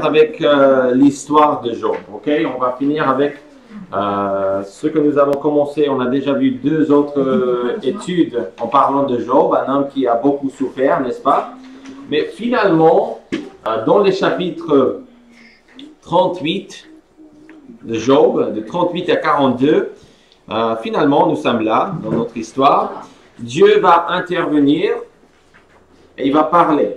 Avec l'histoire de Job, ok? On va finir avec ce que nous avons commencé. On a déjà vu deux autres études en parlant de Job, un homme qui a beaucoup souffert, n'est-ce pas? Mais finalement, dans les chapitres 38 de Job, de 38 à 42, finalement, nous sommes là, dans notre histoire. Dieu va intervenir et il va parler.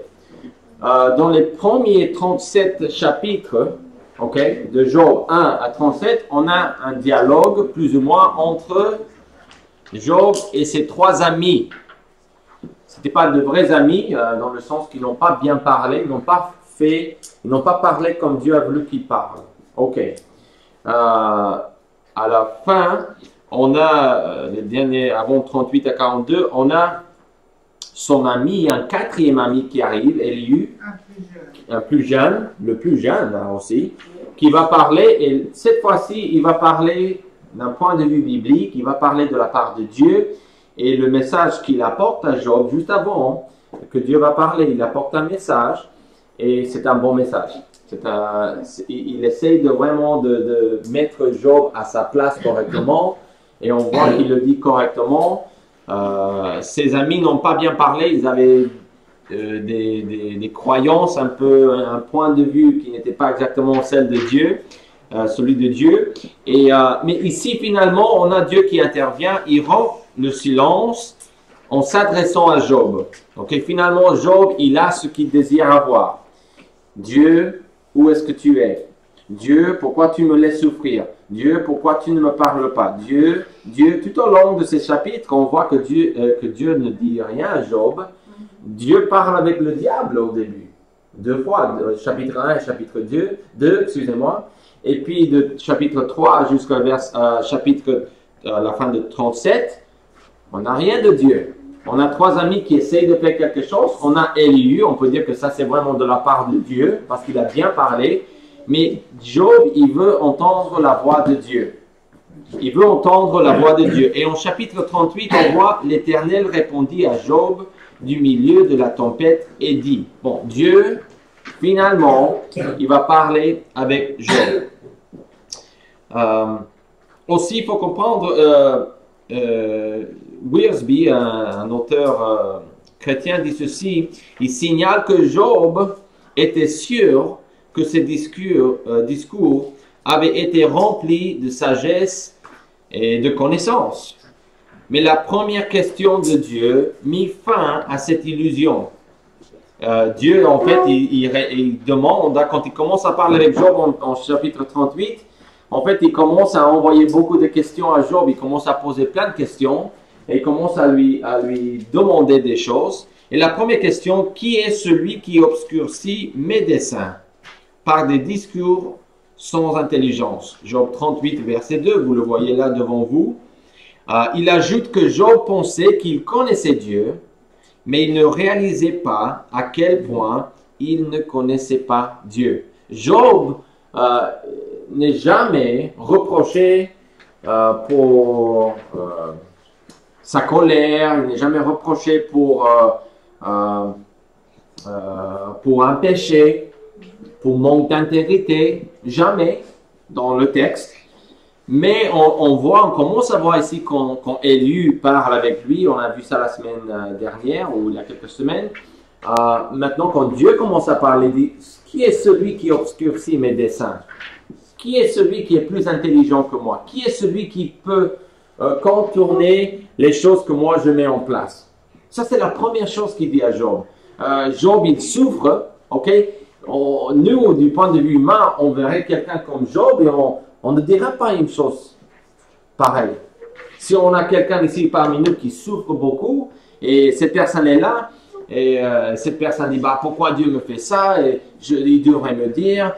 Dans les premiers 37 chapitres, okay, de Job 1 à 37, on a un dialogue plus ou moins entre Job et ses trois amis. Ce n'étaient pas de vrais amis, dans le sens qu'ils n'ont pas bien parlé, ils n'ont pas parlé comme Dieu a voulu qu'ils parlent. Ok. À la fin, on a, les derniers, avant 38 à 42, on a son ami, un quatrième ami qui arrive, Elihu, le plus jeune hein, aussi, qui va parler, et cette fois-ci, il va parler d'un point de vue biblique, il va parler de la part de Dieu, et le message qu'il apporte à Job, juste avant que Dieu va parler, il apporte un message, et c'est un bon message. Il essaye de vraiment de mettre Job à sa place correctement, et on voit qu'il le dit correctement. Ses amis n'ont pas bien parlé, ils avaient des croyances, un point de vue qui n'était pas exactement celle de Dieu, celui de Dieu. Mais ici, finalement, on a Dieu qui intervient, il rompt le silence en s'adressant à Job. Donc, finalement, Job, il a ce qu'il désire avoir. Dieu, où est-ce que tu es? Dieu, pourquoi tu me laisses souffrir? Dieu, pourquoi tu ne me parles pas? Dieu, tout au long de ces chapitres, on voit que Dieu ne dit rien à Job. Dieu parle avec le diable au début, deux fois, chapitre 1 et chapitre 2, excusez-moi. Et puis de chapitre 3 jusqu'à la fin de 37, on n'a rien de Dieu. On a trois amis qui essayent de faire quelque chose. On a Elihu, on peut dire que ça c'est vraiment de la part de Dieu, parce qu'il a bien parlé. Mais Job, il veut entendre la voix de Dieu. Il veut entendre la voix de Dieu. Et en chapitre 38, on voit l'Éternel répondit à Job du milieu de la tempête et dit, bon, Dieu, finalement, il va parler avec Job. Aussi, il faut comprendre, Wiersbe, un auteur chrétien, dit ceci, il signale que Job était sûr que ces discours avaient été remplis de sagesse et de connaissance. Mais la première question de Dieu mit fin à cette illusion. Dieu, en fait, il demande, quand il commence à parler avec Job en chapitre 38, en fait, il commence à envoyer beaucoup de questions à Job, il commence à poser plein de questions, et il commence à lui demander des choses. Et la première question, qui est celui qui obscurcit mes desseins par des discours sans intelligence? Job 38, verset 2, vous le voyez là devant vous. Il ajoute que Job pensait qu'il connaissait Dieu, mais il ne réalisait pas à quel point il ne connaissait pas Dieu. Job n'est jamais reproché pour sa colère, il n'est jamais reproché pour un péché, pour manque d'intégrité, jamais dans le texte. Mais on commence à voir ici quand Elihu parle avec lui, on a vu ça la semaine dernière ou il y a quelques semaines. Maintenant, quand Dieu commence à parler, il dit, qui est celui qui obscurcit mes desseins? Qui est celui qui est plus intelligent que moi? Qui est celui qui peut contourner les choses que moi je mets en place? Ça, c'est la première chose qu'il dit à Job. Job, il souffre, ok? Nous, du point de vue humain, on verrait quelqu'un comme Job et on ne dirait pas une chose pareille. Si on a quelqu'un ici parmi nous qui souffre beaucoup, et cette personne est là, et cette personne dit, bah, pourquoi Dieu me fait ça? Et il devrait me dire,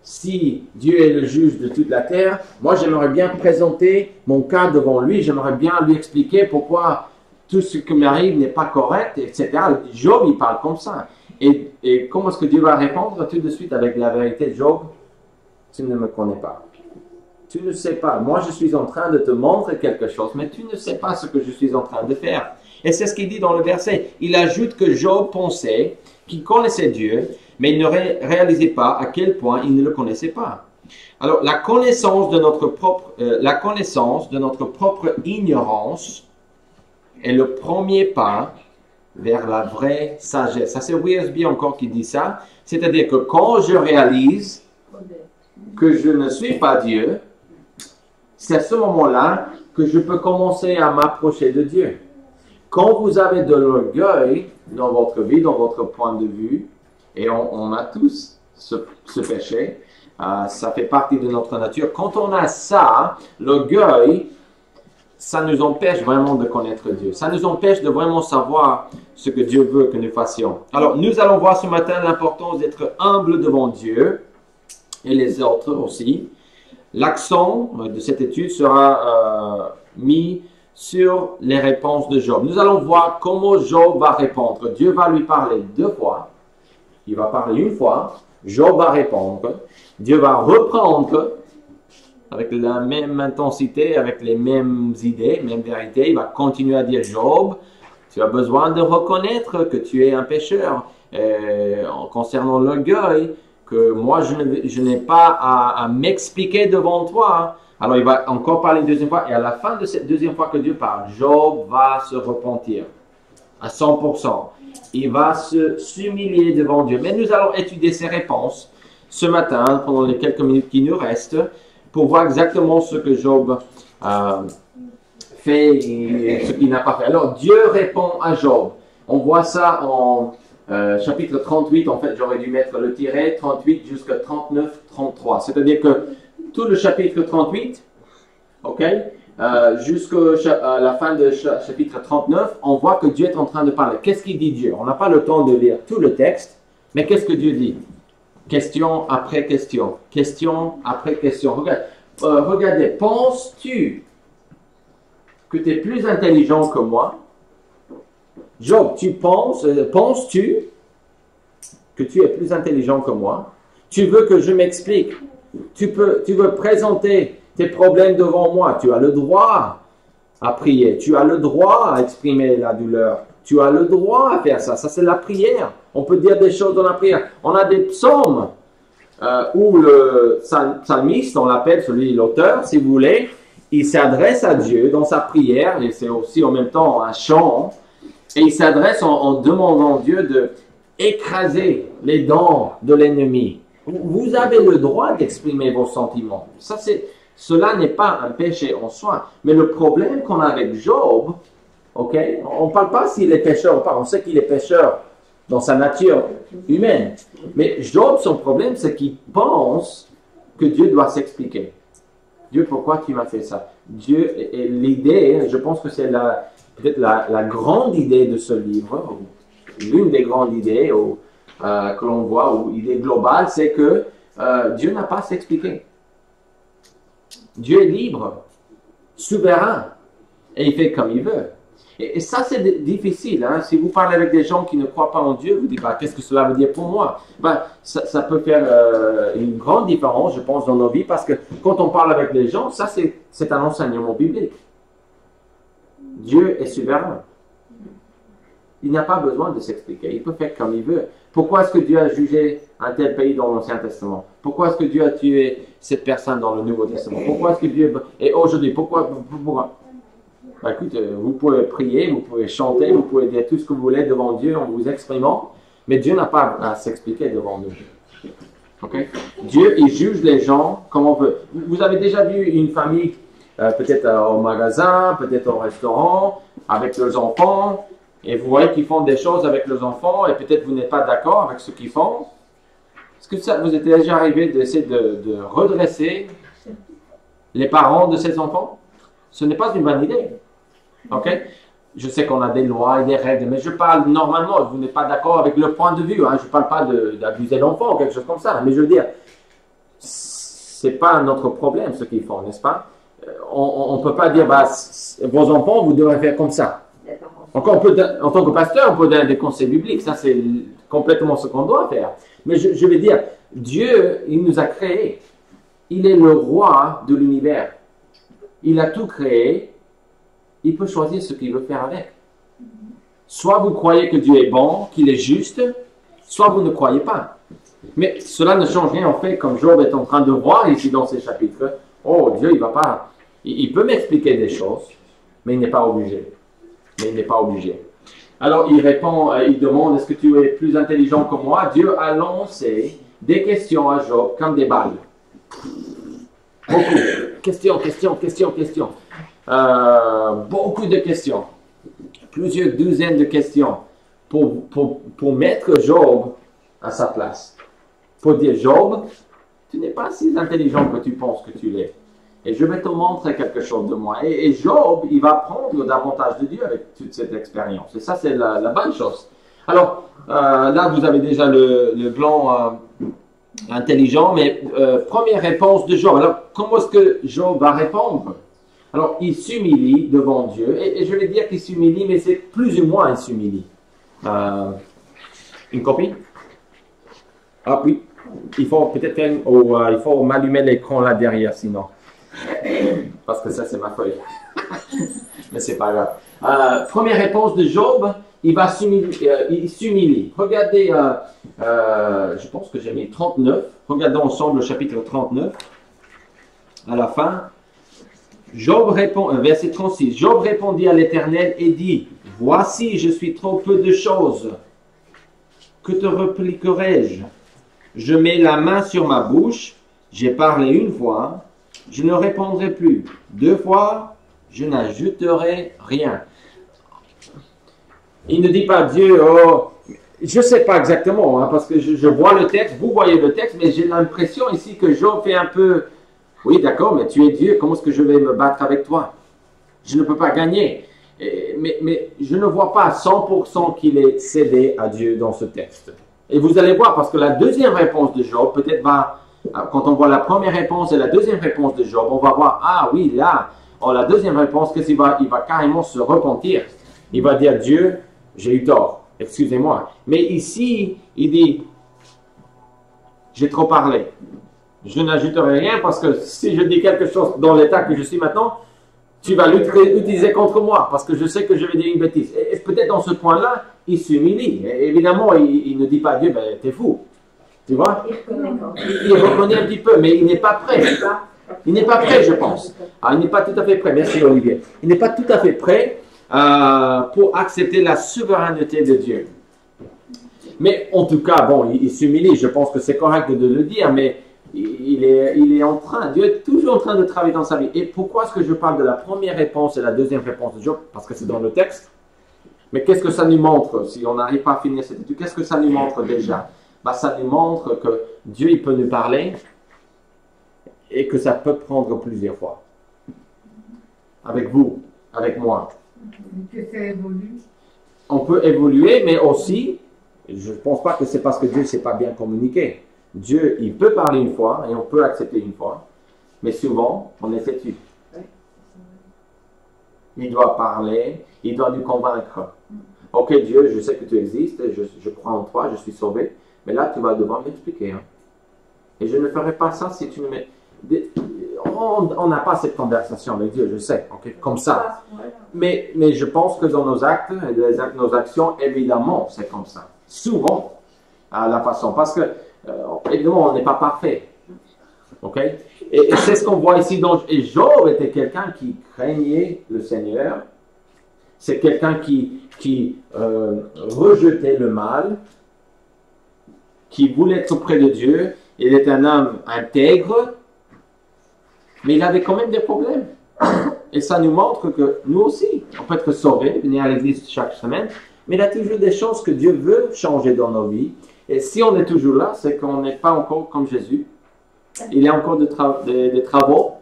si Dieu est le juge de toute la terre, moi j'aimerais bien présenter mon cas devant lui, j'aimerais bien lui expliquer pourquoi tout ce qui m'arrive n'est pas correct, etc. Job, il parle comme ça. Et comment est-ce que Dieu va répondre tout de suite avec la vérité? Job, tu ne me connais pas. Tu ne sais pas. Moi, je suis en train de te montrer quelque chose, mais tu ne sais pas ce que je suis en train de faire. Et c'est ce qu'il dit dans le verset. Il ajoute que Job pensait qu'il connaissait Dieu, mais ils ne réalisaient pas à quel point ils ne le connaissaient pas. Alors, la connaissance de notre propre ignorance est le premier pas vers la vraie sagesse. Ça, c'est Wiersbe encore qui dit ça. C'est-à-dire que quand je réalise que je ne suis pas Dieu, c'est à ce moment-là que je peux commencer à m'approcher de Dieu. Quand vous avez de l'orgueil dans votre vie, dans votre point de vue, et on a tous ce péché, ça fait partie de notre nature. Quand on a ça, l'orgueil, ça nous empêche vraiment de connaître Dieu. Ça nous empêche de vraiment savoir ce que Dieu veut que nous fassions. Alors, nous allons voir ce matin l'importance d'être humble devant Dieu et les autres aussi. L'accent de cette étude sera mis sur les réponses de Job. Nous allons voir comment Job va répondre. Dieu va lui parler 2 fois. Il va parler 1 fois. Job va répondre. Dieu va reprendre avec la même intensité, avec les mêmes idées, même vérité. Il va continuer à dire, Job, tu as besoin de reconnaître que tu es un pécheur. Concernant l'orgueil, que moi, je n'ai pas à m'expliquer devant toi. Alors, il va encore parler une 2e fois. Et à la fin de cette 2e fois que Dieu parle, Job va se repentir à 100%. Il va s'humilier devant Dieu. Mais nous allons étudier ses réponses ce matin, pendant les quelques minutes qui nous restent, pour voir exactement ce que Job fait et ce qu'il n'a pas fait. Alors, Dieu répond à Job. On voit ça en chapitre 38. En fait, j'aurais dû mettre le tiret 38 jusqu'à 39, 33. C'est-à-dire que tout le chapitre 38, ok, jusqu'à la fin de chapitre 39, on voit que Dieu est en train de parler. Qu'est-ce qu'il dit Dieu? On n'a pas le temps de lire tout le texte, mais qu'est-ce que Dieu dit? Question après question, question après question. Regardez, penses-tu que tu es plus intelligent que moi? Job, penses-tu que tu es plus intelligent que moi? Tu veux que je m'explique? Tu veux présenter tes problèmes devant moi. Tu as le droit à prier. Tu as le droit à exprimer la douleur. Tu as le droit à faire ça. Ça, c'est la prière. On peut dire des choses dans la prière. On a des psaumes où le psalmiste, on l'appelle l'auteur, si vous voulez, il s'adresse à Dieu dans sa prière, et c'est aussi en même temps un chant, et il s'adresse en demandant à Dieu de écraser les dents de l'ennemi. Vous avez le droit d'exprimer vos sentiments. Cela n'est pas un péché en soi. Mais le problème qu'on a avec Job, ok, on ne parle pas s'il est pécheur ou pas. On sait qu'il est pécheur dans sa nature humaine. Mais Job, son problème, c'est qu'il pense que Dieu doit s'expliquer. Dieu, pourquoi tu m'as fait ça? Dieu, et l'idée, je pense que c'est peut-être la grande idée de ce livre, l'une des grandes idées que l'on voit, ou idée globale, c'est que Dieu n'a pas à s'expliquer. Dieu est libre, souverain, et il fait comme il veut. Et ça, c'est difficile. Hein? Si vous parlez avec des gens qui ne croient pas en Dieu, vous dites, qu'est-ce que cela veut dire pour moi? Ça peut faire une grande différence, je pense, dans nos vies, parce que quand on parle avec les gens, ça, c'est un enseignement biblique. Dieu est souverain. Il n'a pas besoin de s'expliquer. Il peut faire comme il veut. Pourquoi est-ce que Dieu a jugé un tel pays dans l'Ancien Testament? Pourquoi est-ce que Dieu a tué cette personne dans le Nouveau Testament? Pourquoi est-ce que Dieu... Et aujourd'hui, pourquoi? Écoute, vous pouvez prier, vous pouvez chanter, vous pouvez dire tout ce que vous voulez devant Dieu en vous exprimant, mais Dieu n'a pas à s'expliquer devant nous. Okay? Dieu, il juge les gens comme on veut. Vous avez déjà vu une famille, peut-être au magasin, peut-être au restaurant, avec leurs enfants, et vous voyez qu'ils font des choses avec leurs enfants, et peut-être vous n'êtes pas d'accord avec ce qu'ils font. Est-ce que ça vous est déjà arrivé d'essayer de redresser les parents de ces enfants? Ce n'est pas une bonne idée. Ok? Je sais qu'on a des lois et des règles, mais je parle normalement, vous n'êtes pas d'accord avec le point de vue. Hein? Je ne parle pas d'abuser l'enfant ou quelque chose comme ça, mais je veux dire, ce n'est pas notre problème ce qu'ils font, n'est-ce pas? On ne peut pas dire, vos enfants, vous devrez faire comme ça. Encore, en tant que pasteur, on peut donner des conseils bibliques. Ça, c'est complètement ce qu'on doit faire. Mais je vais dire, Dieu, il nous a créés. Il est le roi de l'univers. Il a tout créé. Il peut choisir ce qu'il veut faire avec. Soit vous croyez que Dieu est bon, qu'il est juste, soit vous ne croyez pas. Mais cela ne change rien en fait, comme Job est en train de voir ici dans ces chapitres. Oh, Dieu, il va pas. Il peut m'expliquer des choses, mais il n'est pas obligé. Mais il n'est pas obligé. Alors il répond, il demande, est-ce que tu es plus intelligent que moi? Dieu a lancé des questions à Job comme des balles. Beaucoup. Questions. Beaucoup de questions. Plusieurs douzaines de questions pour mettre Job à sa place. Pour dire, Job, tu n'es pas si intelligent que tu penses que tu l'es. Et je vais te montrer quelque chose de moi. Et Job, il va prendre davantage de Dieu avec toute cette expérience. Et ça, c'est la bonne chose. Alors, là, vous avez déjà le blanc intelligent, mais première réponse de Job. Alors, comment est-ce que Job va répondre? Alors, il s'humilie devant Dieu. Et je vais dire qu'il s'humilie, mais c'est plus ou moins il s'humilie. Une copie? Ah oui. Il faut peut-être faire il faut m'allumer l'écran là derrière, sinon. Parce que ça, c'est ma feuille. Mais c'est pas grave. Première réponse de Job, il s'humilie. Regardez, je pense que j'ai mis 39. Regardons ensemble le chapitre 39. À la fin, Job répond, verset 36. Job répondit à l'Éternel et dit, voici, je suis trop peu de choses. Que te répliquerai-je? Je mets la main sur ma bouche. J'ai parlé une fois. Je ne répondrai plus. 2 fois, je n'ajouterai rien. Il ne dit pas Dieu, oh, je ne sais pas exactement, hein, parce que je vois le texte, vous voyez le texte, mais j'ai l'impression ici que Job fait un peu, oui d'accord, mais tu es Dieu, comment est-ce que je vais me battre avec toi? Je ne peux pas gagner. Mais je ne vois pas à 100% qu'il est cédé à Dieu dans ce texte. Et vous allez voir, parce que la deuxième réponse de Job, peut-être va... Quand on voit la première réponse et la deuxième réponse de Job, on va voir, ah oui, là, la deuxième réponse, qu'est-ce qu'il va, il va carrément se repentir. Il va dire, Dieu, j'ai eu tort, excusez-moi. Mais ici, il dit, j'ai trop parlé. Je n'ajouterai rien parce que si je dis quelque chose dans l'état que je suis maintenant, tu vas l'utiliser contre moi parce que je sais que je vais dire une bêtise. Et peut-être dans ce point-là, il s'humilie. Évidemment, il ne dit pas à Dieu, ben, t'es fou. Tu vois? Il reconnaît un petit peu, mais il n'est pas prêt. Il n'est pas prêt, je pense. Ah, il n'est pas tout à fait prêt. Merci, Olivier. Il n'est pas tout à fait prêt pour accepter la souveraineté de Dieu. Mais en tout cas, bon, il s'humilie. Je pense que c'est correct de le dire, mais il est en train, Dieu est toujours en train de travailler dans sa vie. Et pourquoi est-ce que je parle de la première réponse et la deuxième réponse de Job? Parce que c'est dans le texte. Mais qu'est-ce que ça nous montre si on n'arrive pas à finir cette étude? Qu'est-ce que ça nous montre déjà? Ben, ça nous montre que Dieu, il peut nous parler et que ça peut prendre plusieurs fois. Avec vous, avec moi. Que ça évolue. On peut évoluer, mais aussi, je ne pense pas que c'est parce que Dieu ne sait pas bien communiquer. Dieu, il peut parler une fois et on peut accepter une fois, mais souvent, on est têtu. Il doit parler, il doit nous convaincre. Ok Dieu, je sais que tu existes, je crois en toi, je suis sauvé, mais là tu vas devoir m'expliquer. Hein. Et je ne ferai pas ça si tu ne mets... On n'a pas cette conversation avec Dieu, je sais, okay, comme ça. Mais je pense que dans nos actes, nos actions, évidemment, c'est comme ça. Souvent, à la façon, parce que, évidemment, on n'est pas parfait. Ok? Et c'est ce qu'on voit ici. Et Job était quelqu'un qui craignait le Seigneur. C'est quelqu'un qui rejetait le mal, qui voulait être auprès de Dieu. Il est un homme intègre, mais il avait quand même des problèmes. Et ça nous montre que nous aussi, on peut être sauvés, venir à l'église chaque semaine, mais il y a toujours des choses que Dieu veut changer dans nos vies. Et si on est toujours là, c'est qu'on n'est pas encore comme Jésus. Il y a encore des travaux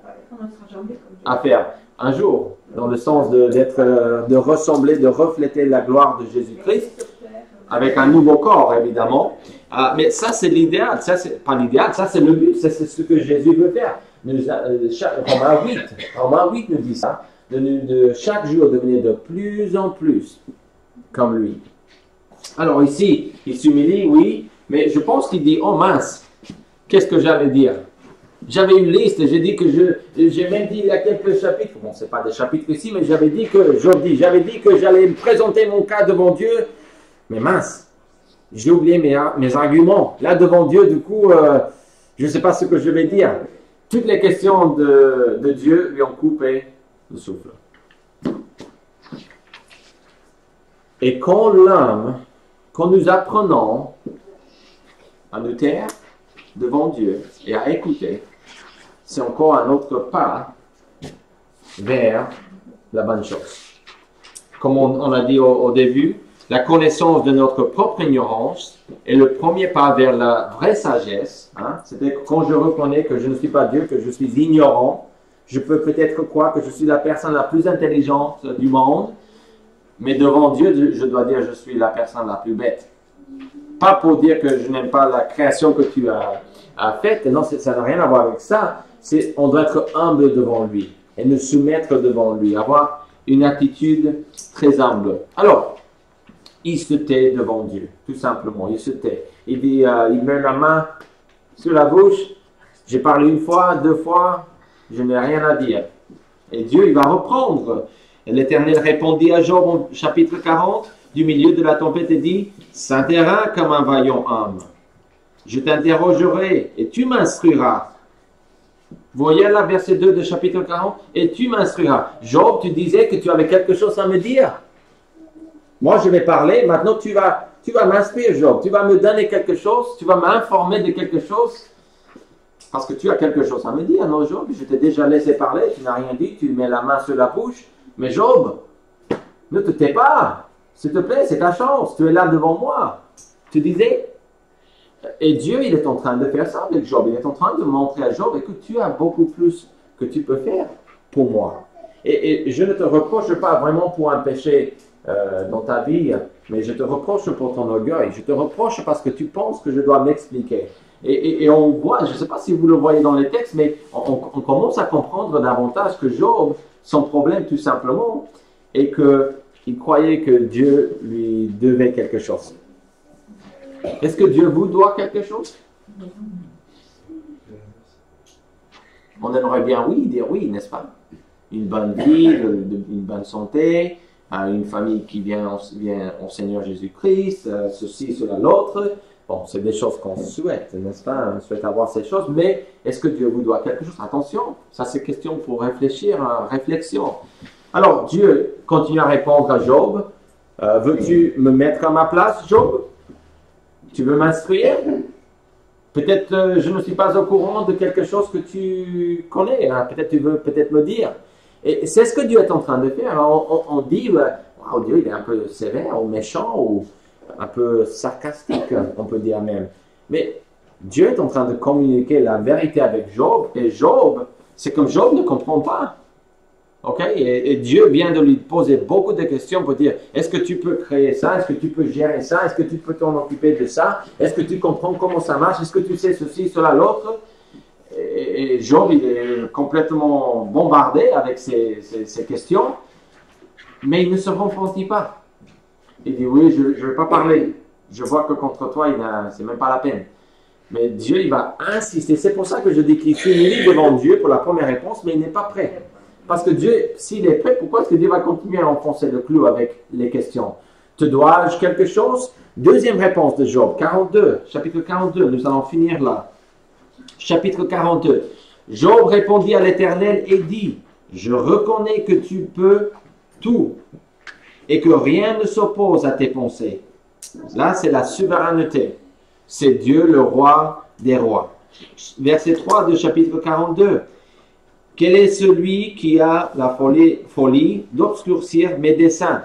à faire un jour, dans le sens de ressembler, de refléter la gloire de Jésus-Christ, avec un nouveau corps, évidemment. Mais ça, c'est l'idéal. Ça, c'est pas l'idéal, ça, c'est le but. C'est ce que Jésus veut faire. Romains 8 nous dit ça, de chaque jour devenir de plus en plus comme lui. Alors ici, il s'humilie, oui, mais je pense qu'il dit, oh mince, qu'est-ce que j'allais dire? J'avais une liste, j'ai dit que j'ai même dit il y a quelques chapitres, bon, c'est pas des chapitres ici, mais j'avais dit que j'allais me présenter mon cas devant Dieu, mais mince, j'ai oublié mes arguments. Là, devant Dieu, du coup, je ne sais pas ce que je vais dire. Toutes les questions de Dieu lui ont coupé le souffle. Et quand nous apprenons à nous taire devant Dieu et à écouter, c'est encore un autre pas vers la bonne chose. Comme on a dit au début, la connaissance de notre propre ignorance est le premier pas vers la vraie sagesse. Hein? C'est-à-dire que quand je reconnais que je ne suis pas Dieu, que je suis ignorant, je peux peut-être croire que je suis la personne la plus intelligente du monde, mais devant Dieu, je dois dire que je suis la personne la plus bête. Pas pour dire que je n'aime pas la création que tu as faite, non, ça n'a rien à voir avec ça. On doit être humble devant lui et nous soumettre devant lui, avoir une attitude très humble. Alors, il se tait devant Dieu, tout simplement, il se tait. Il dit, il met la main sur la bouche, j'ai parlé une fois, deux fois, je n'ai rien à dire. Et Dieu, il va reprendre. Et l'Éternel répondit à Job au chapitre 40, du milieu de la tempête, et dit, « Saint terrain comme un vaillant homme. Je t'interrogerai et tu m'instruiras. » Vous voyez là, verset 2 de chapitre 40, « Et tu m'instruiras. » Job, tu disais que tu avais quelque chose à me dire. Moi, je vais parler. Maintenant, tu vas m'instruire, Job. Tu vas me donner quelque chose. Tu vas m'informer de quelque chose. Parce que tu as quelque chose à me dire, non, Job? Je t'ai déjà laissé parler. Tu n'as rien dit. Tu mets la main sur la bouche. Mais Job, ne te tais pas. S'il te plaît, c'est ta chance. Tu es là devant moi. Tu disais. Et Dieu, il est en train de faire ça avec Job. Il est en train de montrer à Job, écoute, tu as beaucoup plus que tu peux faire pour moi. Et je ne te reproche pas vraiment pour un péché dans ta vie, mais je te reproche pour ton orgueil. Je te reproche parce que tu penses que je dois m'expliquer. Et on voit, je ne sais pas si vous le voyez dans les textes, mais on commence à comprendre davantage que Job, son problème tout simplement, est qu'il croyait que Dieu lui devait quelque chose. Est-ce que Dieu vous doit quelque chose? On aimerait bien dire oui, n'est-ce pas? Une bonne vie, une bonne santé, une famille qui vient au Seigneur Jésus-Christ, ceci, cela, l'autre. Bon, c'est des choses qu'on souhaite, n'est-ce pas? On souhaite avoir ces choses, mais est-ce que Dieu vous doit quelque chose? Attention, ça c'est question pour réfléchir, réflexion. Alors, Dieu continue à répondre à Job. Veux-tu me mettre à ma place, Job? Tu veux m'instruire? Peut-être je ne suis pas au courant de quelque chose que tu connais. Hein? Peut-être tu veux peut-être me dire. Et c'est ce que Dieu est en train de faire. On dit, wow, Dieu il est un peu sévère ou méchant ou un peu sarcastique, on peut dire même. Mais Dieu est en train de communiquer la vérité avec Job. Et Job, c'est comme Job ne comprend pas. Ok, et Dieu vient de lui poser beaucoup de questions pour dire, est-ce que tu peux créer ça? Est-ce que tu peux gérer ça? Est-ce que tu peux t'en occuper de ça? Est-ce que tu comprends comment ça marche? Est-ce que tu sais ceci, cela, l'autre? Et Job, il est complètement bombardé avec ces questions, mais il ne se repentit pas. Il dit, oui, je ne vais pas parler. Je vois que contre toi, c'est même pas la peine. Mais Dieu, il va insister. C'est pour ça que je dis qu'il s'humilie devant Dieu pour la première réponse, mais il n'est pas prêt. Parce que Dieu, s'il est prêt, pourquoi est-ce que Dieu va continuer à enfoncer le clou avec les questions? Te dois-je quelque chose? Deuxième réponse de Job, 42, chapitre 42, nous allons finir là. Chapitre 42. Job répondit à l'Éternel et dit, je reconnais que tu peux tout et que rien ne s'oppose à tes pensées. Là, c'est la souveraineté. C'est Dieu le roi des rois. Verset 3 de chapitre 42. Quel est celui qui a la folie d'obscurcir mes desseins?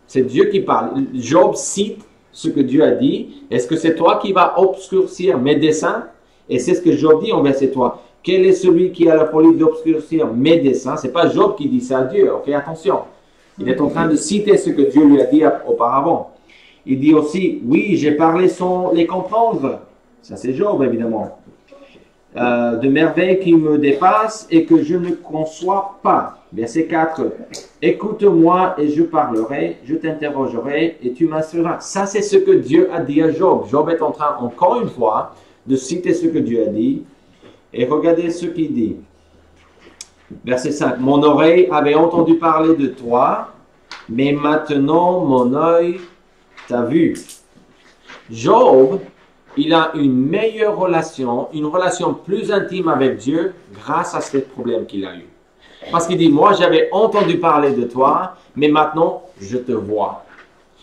C'est Dieu qui parle. Job cite ce que Dieu a dit. Est-ce que c'est toi qui vas obscurcir mes desseins? Et c'est ce que Job dit en verset 3. Quel est celui qui a la folie d'obscurcir mes desseins? C'est pas Job qui dit ça à Dieu. Ok, attention. Il est en train de citer ce que Dieu lui a dit auparavant. Il dit aussi, oui, j'ai parlé sans les comprendre. Ça c'est Job, évidemment. De merveilles qui me dépassent et que je ne conçois pas. Verset 4. Écoute-moi et je parlerai, je t'interrogerai et tu m'instruiras. Ça, c'est ce que Dieu a dit à Job. Job est en train, encore une fois, de citer ce que Dieu a dit. Et regardez ce qu'il dit. Verset 5. Mon oreille avait entendu parler de toi, mais maintenant mon œil t'a vu. Job, il a une meilleure relation, une relation plus intime avec Dieu grâce à ces problèmes qu'il a eu. Parce qu'il dit, moi j'avais entendu parler de toi, mais maintenant je te vois.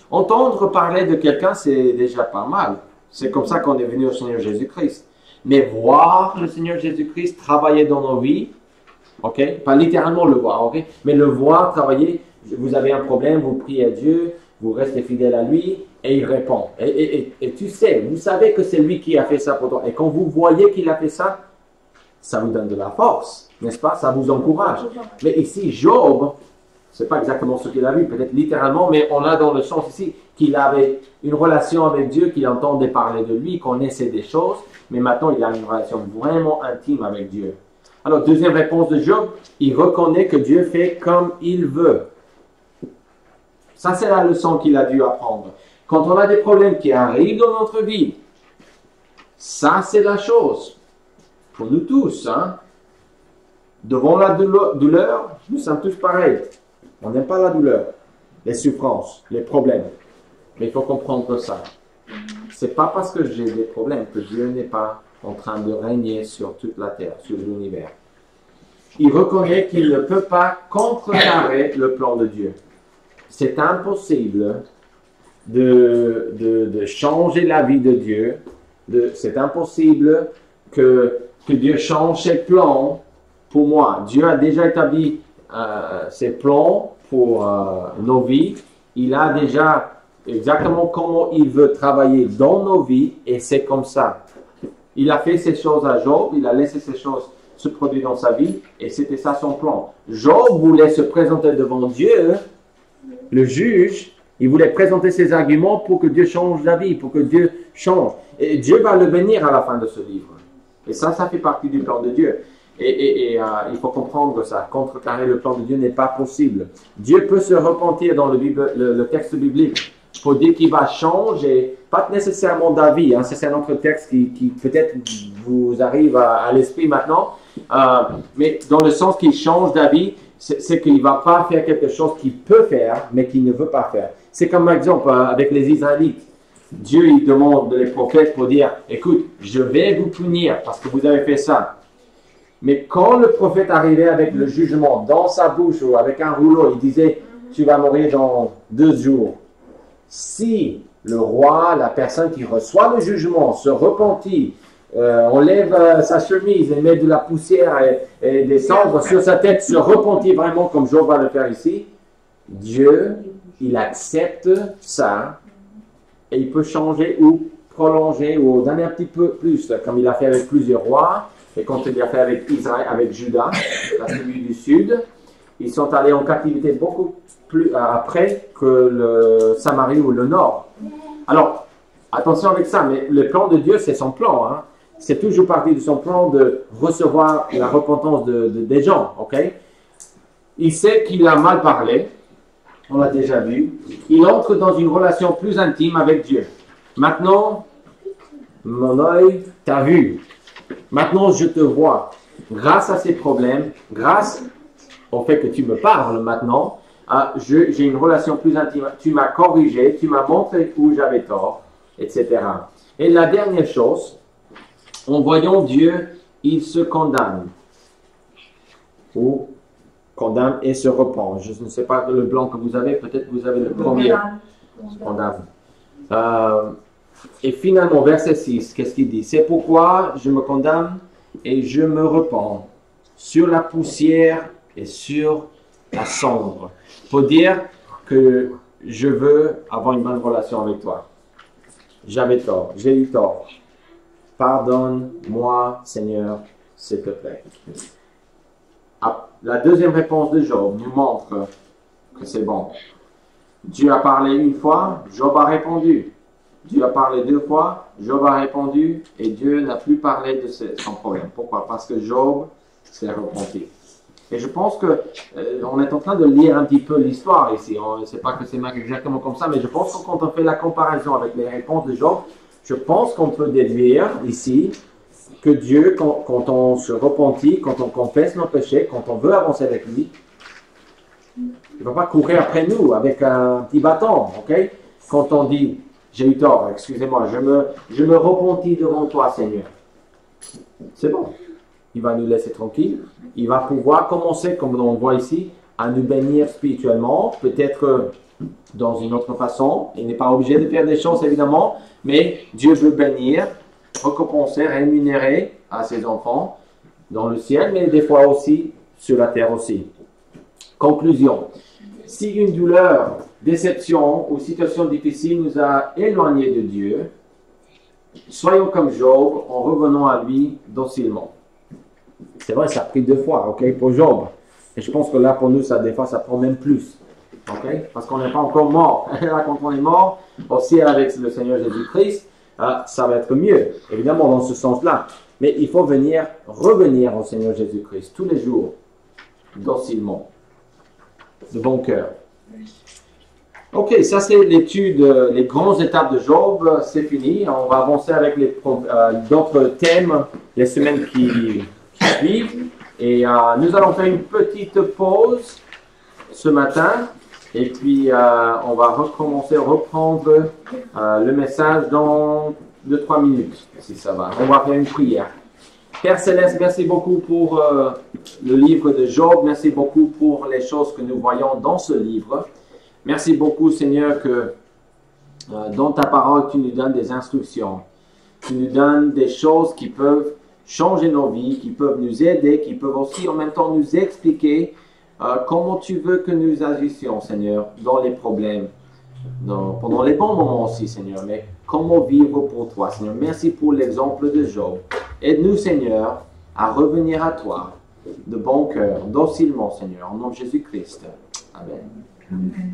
Entendre parler de quelqu'un, c'est déjà pas mal. C'est comme ça qu'on est venu au Seigneur Jésus-Christ. Mais voir le Seigneur Jésus-Christ travailler dans nos vies, ok, pas littéralement le voir, ok, mais le voir travailler, vous avez un problème, vous priez à Dieu, vous restez fidèle à lui, et il répond. Et tu sais, vous savez que c'est lui qui a fait ça pour toi. Et quand vous voyez qu'il a fait ça, ça vous donne de la force, n'est-ce pas? Ça vous encourage. Mais ici, Job, c'est pas exactement ce qu'il a vu, peut-être littéralement, mais on a dans le sens ici qu'il avait une relation avec Dieu, qu'il entendait parler de lui, connaissait des choses, mais maintenant il a une relation vraiment intime avec Dieu. Alors, deuxième réponse de Job, il reconnaît que Dieu fait comme il veut. Ça, c'est la leçon qu'il a dû apprendre. Quand on a des problèmes qui arrivent dans notre vie, ça, c'est la chose. Pour nous tous, hein. Devant la douleur, nous sommes tous pareils. On n'aime pas la douleur, les souffrances, les problèmes. Mais il faut comprendre ça. C'est pas parce que j'ai des problèmes que Dieu n'est pas en train de régner sur toute la terre, sur l'univers. Il reconnaît qu'il ne peut pas contrecarrer le plan de Dieu. C'est impossible de changer la vie de Dieu. C'est impossible que Dieu change ses plans pour moi. Dieu a déjà établi ses plans pour nos vies. Il a déjà exactement comment il veut travailler dans nos vies et c'est comme ça. Il a fait ces choses à Job, il a laissé ces choses se produire dans sa vie et c'était ça son plan. Job voulait se présenter devant Dieu, le juge, il voulait présenter ses arguments pour que Dieu change la vie, pour que Dieu change. Et Dieu va le bénir à la fin de ce livre. Et ça fait partie du plan de Dieu. Et il faut comprendre ça. Contrecarrer le plan de Dieu n'est pas possible. Dieu peut se repentir dans le texte biblique pour dire qu'il va changer, pas nécessairement d'avis. Hein, c'est un autre texte qui peut-être vous arrive à l'esprit maintenant. Mais dans le sens qu'il change d'avis, c'est qu'il ne va pas faire quelque chose qu'il peut faire, mais qu'il ne veut pas faire. C'est comme par exemple avec les Israélites. Dieu il demande les prophètes pour dire, écoute, je vais vous punir parce que vous avez fait ça. Mais quand le prophète arrivait avec le jugement dans sa bouche ou avec un rouleau, il disait, tu vas mourir dans 2 jours. Si le roi, la personne qui reçoit le jugement, se repentit, enlève sa chemise et met de la poussière et des cendres sur sa tête, se repentit vraiment comme Job va le faire ici, Dieu, il accepte ça et il peut changer ou prolonger ou donner un petit peu plus, comme il a fait avec plusieurs rois. Et quand il a fait avec Israël, avec Juda, la tribu du sud, ils sont allés en captivité beaucoup plus après que le Samarie ou le nord. Alors, attention avec ça, mais le plan de Dieu, c'est son plan. Hein. C'est toujours partie de son plan de recevoir la repentance des gens. Okay? Il sait qu'il a mal parlé, on l'a déjà vu. Il entre dans une relation plus intime avec Dieu. Maintenant, mon œil t'a vu. Maintenant, je te vois. Grâce à ces problèmes, grâce au fait que tu me parles maintenant, j'ai une relation plus intime. Tu m'as corrigé, tu m'as montré où j'avais tort, etc. Et la dernière chose, en voyant Dieu, il se condamne. Ou condamne et se repent. Je ne sais pas le blanc que vous avez, peut-être vous avez le premier. Condamne. Et finalement, verset 6, qu'est-ce qu'il dit? C'est pourquoi je me condamne et je me repens sur la poussière et sur la cendre. Pour dire que je veux avoir une bonne relation avec toi. J'avais tort, j'ai eu tort. Pardonne-moi, Seigneur, s'il te plaît. La deuxième réponse de Job nous montre que c'est bon. Dieu a parlé une fois, Job a répondu. Dieu a parlé 2 fois, Job a répondu, et Dieu n'a plus parlé de son problème. Pourquoi? Parce que Job s'est repenti. Et je pense que on est en train de lire un petit peu l'histoire ici. On ne sait pas que c'est marqué exactement comme ça, mais je pense que quand on fait la comparaison avec les réponses de Job, je pense qu'on peut déduire ici que Dieu, quand on se repentit, quand on confesse nos péchés, quand on veut avancer avec lui, il ne va pas courir après nous avec un petit bâton, ok? Quand on dit j'ai eu tort, excusez-moi, je me repentis devant toi, Seigneur. C'est bon. Il va nous laisser tranquilles. Il va pouvoir commencer, comme on voit ici, à nous bénir spirituellement, peut-être dans une autre façon. Il n'est pas obligé de faire des choses, évidemment, mais Dieu veut bénir, récompenser, rémunérer à ses enfants dans le ciel, mais des fois aussi sur la terre aussi. Conclusion. Si une douleur, déception ou situation difficile nous a éloignés de Dieu, soyons comme Job en revenant à lui docilement. C'est vrai, ça a pris 2 fois, ok, pour Job. Et je pense que là, pour nous, des fois, ça prend même plus. Ok? Parce qu'on n'est pas encore mort. Là, quand on est mort, aussi avec le Seigneur Jésus-Christ, ça va être mieux. Évidemment, dans ce sens-là. Mais il faut revenir au Seigneur Jésus-Christ tous les jours, docilement, de bon cœur. Ok, ça c'est l'étude, les grandes étapes de Job, c'est fini. On va avancer avec d'autres thèmes les semaines qui suivent. Et nous allons faire une petite pause ce matin. Et puis, on va reprendre le message dans 2-3 minutes, si ça va. On va faire une prière. Père Céleste, merci beaucoup pour le livre de Job. Merci beaucoup pour les choses que nous voyons dans ce livre. Merci beaucoup, Seigneur, que dans ta parole, tu nous donnes des instructions. Tu nous donnes des choses qui peuvent changer nos vies, qui peuvent nous aider, qui peuvent aussi en même temps nous expliquer comment tu veux que nous agissions, Seigneur, dans les problèmes, pendant les bons moments aussi, Seigneur, mais comment vivre pour toi, Seigneur. Merci pour l'exemple de Job. Aide-nous, Seigneur, à revenir à toi de bon cœur, docilement, Seigneur, au nom de Jésus-Christ. Amen. Amen.